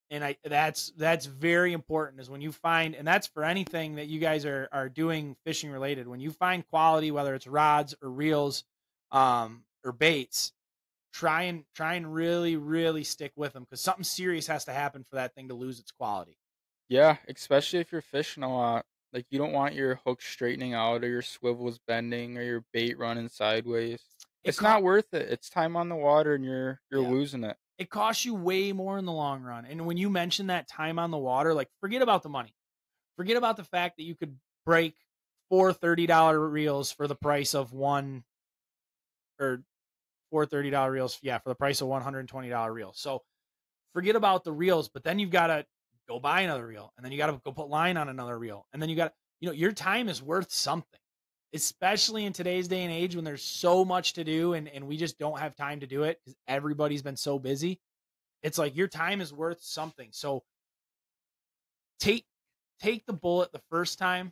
And that's very important, is when you find, and that's for anything that you guys are doing fishing related, when you find quality, whether it's rods or reels, or baits, try and really, really stick with them, because something serious has to happen for that thing to lose its quality. Yeah, especially if you're fishing a lot. Like, you don't want your hook straightening out or your swivels bending or your bait running sideways. It's not worth it. It's time on the water and you're Yeah. losing it. It costs you way more in the long run. And when you mention that time on the water, like, forget about the money. Forget about the fact that you could break four $30 reels for the price of one, or four $30 reels. Yeah, for the price of $120 reels. So forget about the reels, but then you've got to go buy another reel, and then you got to go put line on another reel. And then you got, your time is worth something, especially in today's day and age when there's so much to do, and we just don't have time to do it because everybody's been so busy. It's like your time is worth something. So take the bullet the first time.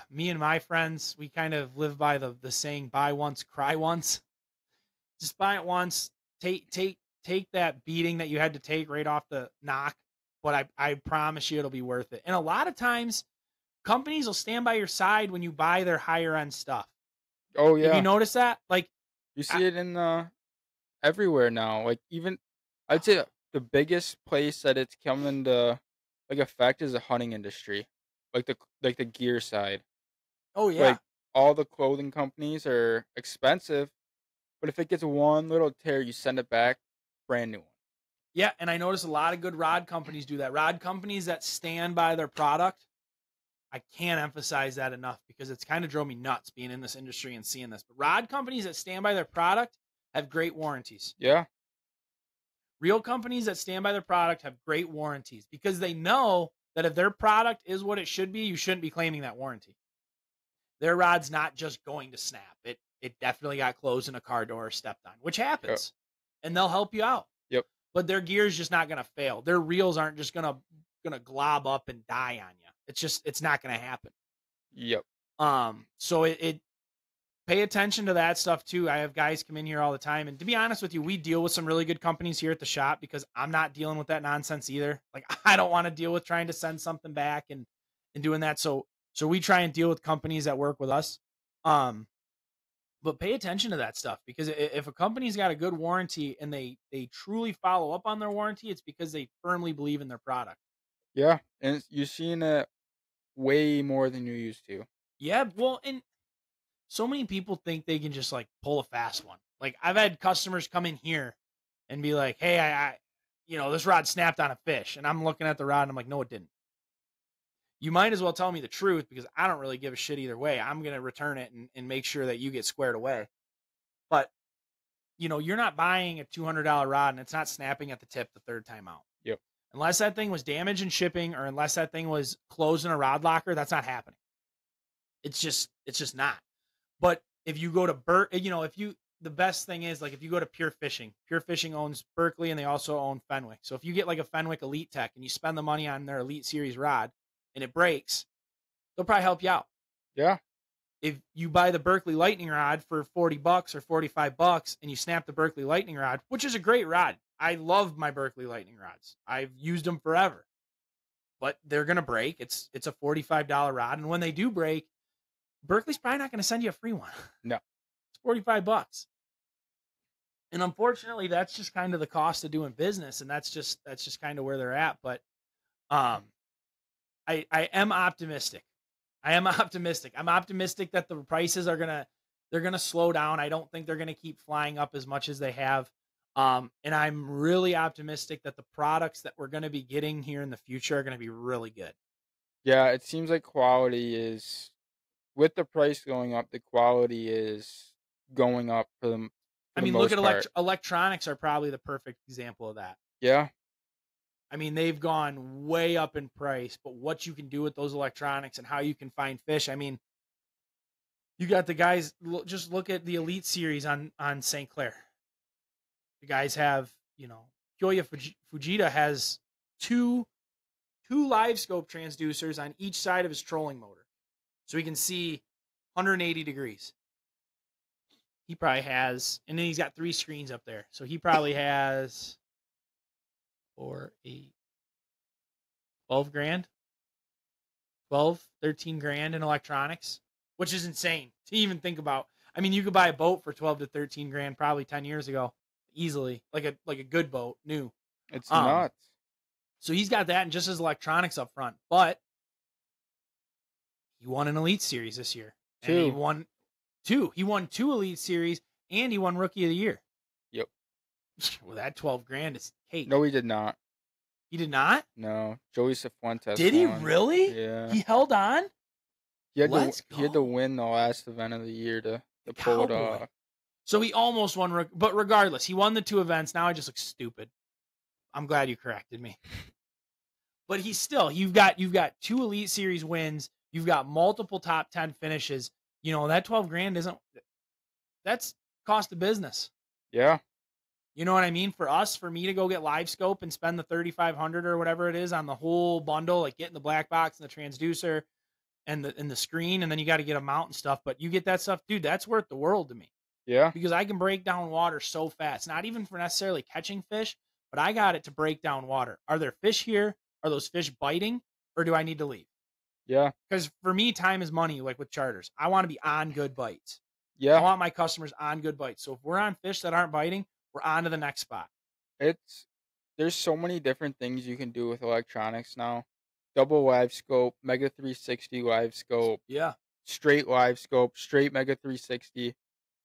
Me and my friends, we kind of live by the saying, buy once, cry once. Just buy it once. Take that beating that you had to take right off the knock, but I promise you it'll be worth it. And a lot of times companies will stand by your side when you buy their higher end stuff. Oh yeah. Have you noticed that? Like, you see it in everywhere now. Like, even I'd say the biggest place that it's coming to like affect is the hunting industry. Like the gear side. oh yeah. Like, all the clothing companies are expensive, but if it gets one little tear, you send it back, brand new one. Yeah, and I notice a lot of good rod companies do that. Rod companies that stand by their product, I can't emphasize that enough, because it's kind of drove me nuts being in this industry and seeing this. But rod companies that stand by their product have great warranties. Yeah. Real companies that stand by their product have great warranties, because they know that if their product is what it should be, you shouldn't be claiming that warranty. Their rod's not just going to snap. It definitely got closed in a car door or stepped on, which happens. Yep. And they'll help you out. Yep. But their gear is just not going to fail. Their reels aren't just going to glob up and die on you. It's not going to happen. Yep. So it pay attention to that stuff too. I have guys come in here all the time, and to be honest with you, we deal with some really good companies here at the shop, because I'm not dealing with that nonsense either. Like, I don't want to deal with trying to send something back and doing that. So we try and deal with companies that work with us. But pay attention to that stuff, because if a company's got a good warranty and they truly follow up on their warranty, it's because they firmly believe in their product. Yeah, and you're seeing it way more than you used to. Yeah, well, and so many people think they can just like pull a fast one. Like, I've had customers come in here and be like, "Hey, I this rod snapped on a fish," and I'm looking at the rod and I'm like, "No, it didn't." You might as well tell me the truth, because I don't really give a shit either way. I'm going to return it and make sure that you get squared away. But, you're not buying a $200 rod and it's not snapping at the tip the third time out. Yep. Unless that thing was damaged in shipping, or unless that thing was closed in a rod locker, that's not happening. It's just not. But if you go to the best thing is, like, if you go to Pure Fishing owns Berkley, and they also own Fenwick. So if you get like a Fenwick Elite Tech and you spend the money on their Elite Series rod and it breaks, they'll probably help you out. Yeah. If you buy the Berkley Lightning rod for $40 or $45 and you snap the Berkley Lightning rod, which is a great rod. I love my Berkley Lightning rods. I've used them forever. But they're going to break. It's a $45 rod, and when they do break, Berkley's probably not going to send you a free one. No. It's $45. And unfortunately, that's just kind of the cost of doing business, and that's just kind of where they're at. But I am optimistic. I'm optimistic that the prices are they're gonna slow down. I don't think they're gonna keep flying up as much as they have. And I'm really optimistic that the products that we're gonna be getting here in the future are gonna be really good. Yeah, it seems like quality is, with the price going up, the quality is going up for the I mean, most look at part. electronics are probably the perfect example of that. Yeah. I mean, they've gone way up in price, but what you can do with those electronics and how you can find fish. I mean, you got the guys, just look at the Elite Series on St. Clair. The guys have, Kyoya Fujita has two live scope transducers on each side of his trolling motor. So he can see 180 degrees. He probably has, and then he's got 3 screens up there. So he probably has 4, 8, 12 grand, 12, 13 grand in electronics, which is insane to even think about. I mean, you could buy a boat for 12 to 13 grand probably 10 years ago, easily, like a good boat, new. It's nuts. So he's got that and just his electronics up front, but he won an Elite Series this year. And he won 2. He won 2 Elite Series and he won Rookie of the Year. Yep. Well, that 12 grand is cake. No, he did not. He did not? No. Joey Cifuentes Did he really? Yeah. He held on? He had to win the last event of the year to pull it off. So he almost won, but regardless, he won the 2 events. Now I just look stupid. I'm glad you corrected me. But he's still, you've got 2 Elite Series wins. You've got multiple top 10 finishes. You know, that 12 grand that's cost of business. Yeah. You know what I mean? For me to go get Live Scope and spend the $3,500 or whatever it is on the whole bundle, like getting the black box and the transducer and the screen, and then you got to get a mount and stuff. But you get that stuff, dude, that's worth the world to me. Yeah. Because I can break down water so fast. Not even for necessarily catching fish, but I got it to break down water. Are there fish here? Are those fish biting? Or do I need to leave? Yeah. Because for me, time is money, like with charters. I want to be on good bites. Yeah. I want my customers on good bites. So if we're on fish that aren't biting, we're on to the next spot. There's so many different things you can do with electronics now. Double live scope, Mega 360 live scope. Yeah. Straight live scope, straight Mega 360.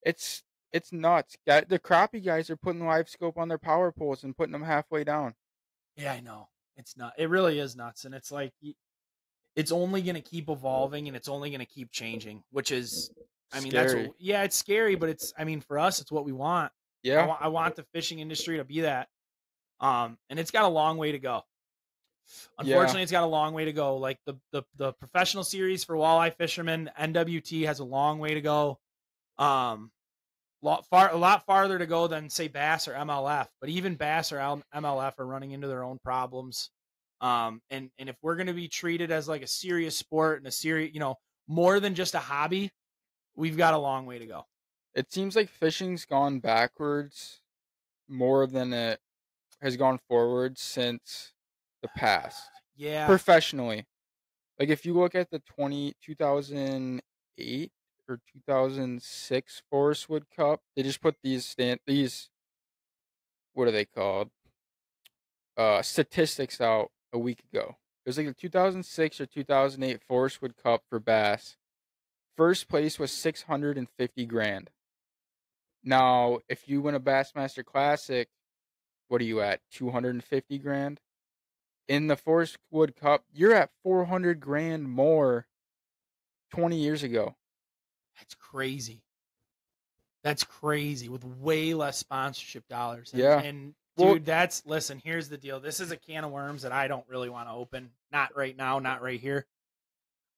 It's nuts. The crappie guys are putting live scope on their power poles and putting them halfway down. Yeah, I know. It's not. It really is nuts. And it's like, it's only going to keep evolving and it's only going to keep changing, which is, I mean, scary. It's scary, but it's, I mean, for us, it's what we want. Yeah. I want the fishing industry to be that. And it's got a long way to go. Unfortunately, It's got a long way to go. Like the professional series for walleye fishermen, NWT has a long way to go. A lot farther to go than say Bass or MLF, but even Bass or MLF are running into their own problems. And if we're going to be treated as like a serious sport and a serious, more than just a hobby, we've got a long way to go. It seems like fishing's gone backwards more than it has gone forward since the past. Yeah. Professionally. Like if you look at the 2008 or 2006 Forest Wood Cup, they just put these what are they called? Statistics out a week ago. It was like the 2006 or 2008 Forest Wood Cup for bass. First place was 650 grand. Now, if you win a Bassmaster Classic, what are you at? 250 grand? In the Forest Wood Cup, you're at 400 grand more 20 years ago. That's crazy. That's crazy with way less sponsorship dollars. And dude, listen, here's the deal. This is a can of worms that I don't really want to open. Not right now, not right here.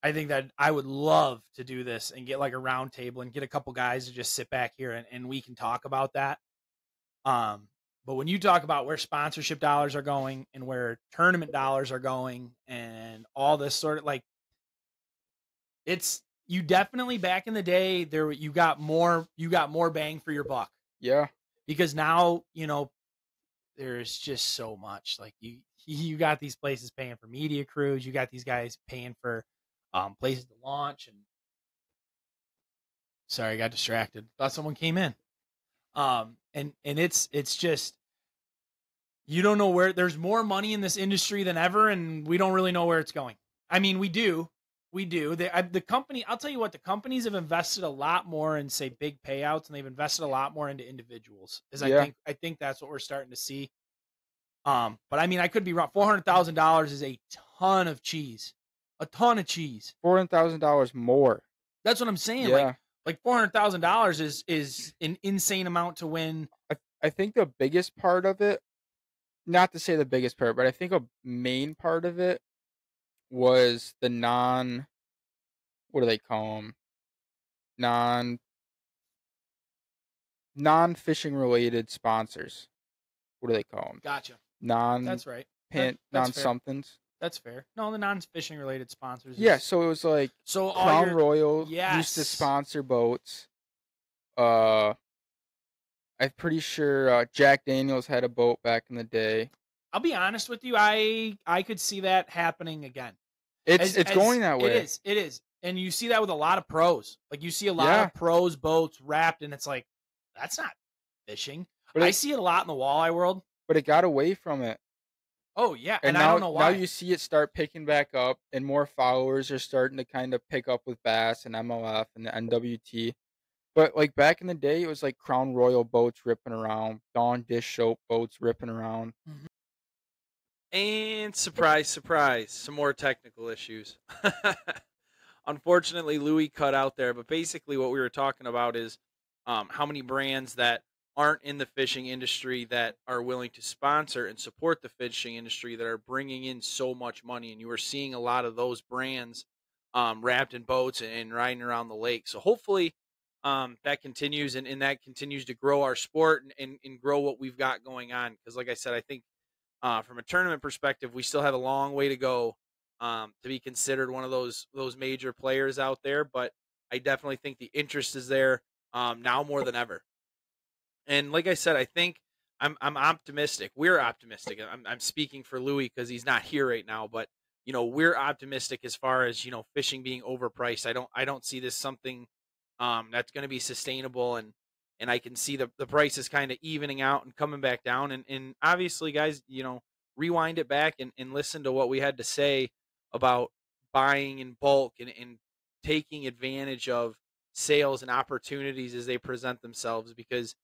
I think that I would love to do this and get like a round table and get a couple guys to just sit back here and we can talk about that. But when you talk about where sponsorship dollars are going and where tournament dollars are going and all this sort of like, you definitely back in the day there, you got more bang for your buck. Yeah. Because now, there's just so much like you got these places paying for media crews. You got these guys paying for places to launch and sorry, I got distracted. Thought someone came in. And it's just, you don't know where there's more money in this industry than ever. And we don't really know where it's going. I mean, we do. The company, I'll tell you what, the companies have invested a lot more in say big payouts and they've invested a lot more into individuals. I think that's what we're starting to see. But I mean, I could be wrong. $400,000 is a ton of cheese. A ton of cheese. $400,000 more. That's what I'm saying. Yeah. Like $400,000 is an insane amount to win. I think the biggest part of it, not to say the biggest part, but I think a main part of it was the what do they call them? Non-fishing related sponsors. What do they call them? Gotcha. That's right. Non-somethings. That's fair. No, the non-fishing related sponsors. Yeah, so it was like so Crown Royal used to yes. sponsor boats. I'm pretty sure Jack Daniels had a boat back in the day. I'll be honest with you, I could see that happening again. It's going that way. It is. And you see that with a lot of pros. Like you see a lot Yeah. of pros boats wrapped, and it's like, that's not fishing. But I see it a lot in the walleye world. But it got away from it. Oh yeah, And I don't know why. Now you see it start picking back up, and more followers are starting to kind of pick up with bass and MLF and the NWT. But like back in the day, it was like Crown Royal boats ripping around, Dawn Dish Soap boats ripping around. Mhm. And surprise, surprise, some more technical issues. Unfortunately, Louie cut out there, but basically what we were talking about is how many brands that aren't in the fishing industry that are willing to sponsor and support the fishing industry that are bringing in so much money. And you are seeing a lot of those brands wrapped in boats and riding around the lake. So hopefully that continues and that continues to grow our sport and grow what we've got going on. Because like I said, I think from a tournament perspective, we still have a long way to go to be considered one of those major players out there. But I definitely think the interest is there now more than ever. And like I said, I think I'm optimistic. We're optimistic. I'm speaking for Louie because he's not here right now, but we're optimistic as far as fishing being overpriced. I don't see this something that's going to be sustainable, and I can see the prices kind of evening out and coming back down. And obviously, guys, rewind it back and listen to what we had to say about buying in bulk and taking advantage of sales and opportunities as they present themselves, because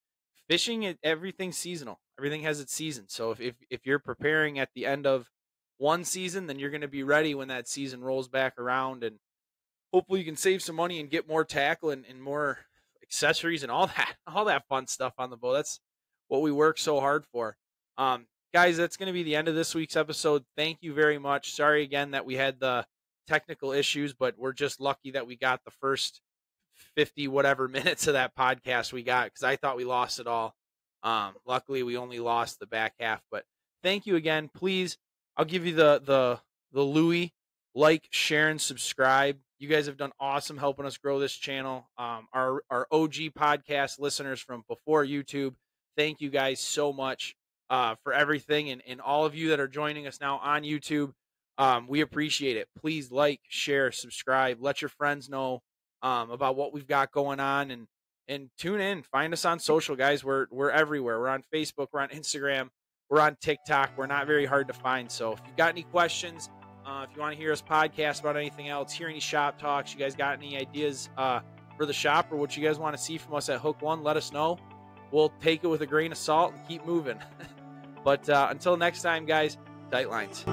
fishing, everything's seasonal. Everything has its season. So if you're preparing at the end of one season, then you're going to be ready when that season rolls back around, and hopefully you can save some money and get more tackle and more accessories and all that fun stuff on the boat. That's what we work so hard for. Guys, that's going to be the end of this week's episode. Thank you very much. Sorry again that we had the technical issues, but we're just lucky that we got the first 50 whatever minutes of that podcast we got, because I thought we lost it all. Luckily we only lost the back half. But thank you again. Please, I'll give you the Louie, like, share, and subscribe. You guys have done awesome helping us grow this channel. Our OG podcast listeners from before YouTube, thank you guys so much for everything, and all of you that are joining us now on YouTube. We appreciate it. Please like, share, subscribe, let your friends know about what we've got going on, and tune in. Find us on social, guys. We're everywhere. We're on Facebook. We're on Instagram. We're on TikTok. We're not very hard to find. So if you've got any questions, if you want to hear us podcast about anything else, hear any shop talks, you guys got any ideas for the shop or what you guys want to see from us at Hook One, let us know. We'll take it with a grain of salt and keep moving. But until next time, guys, tight lines.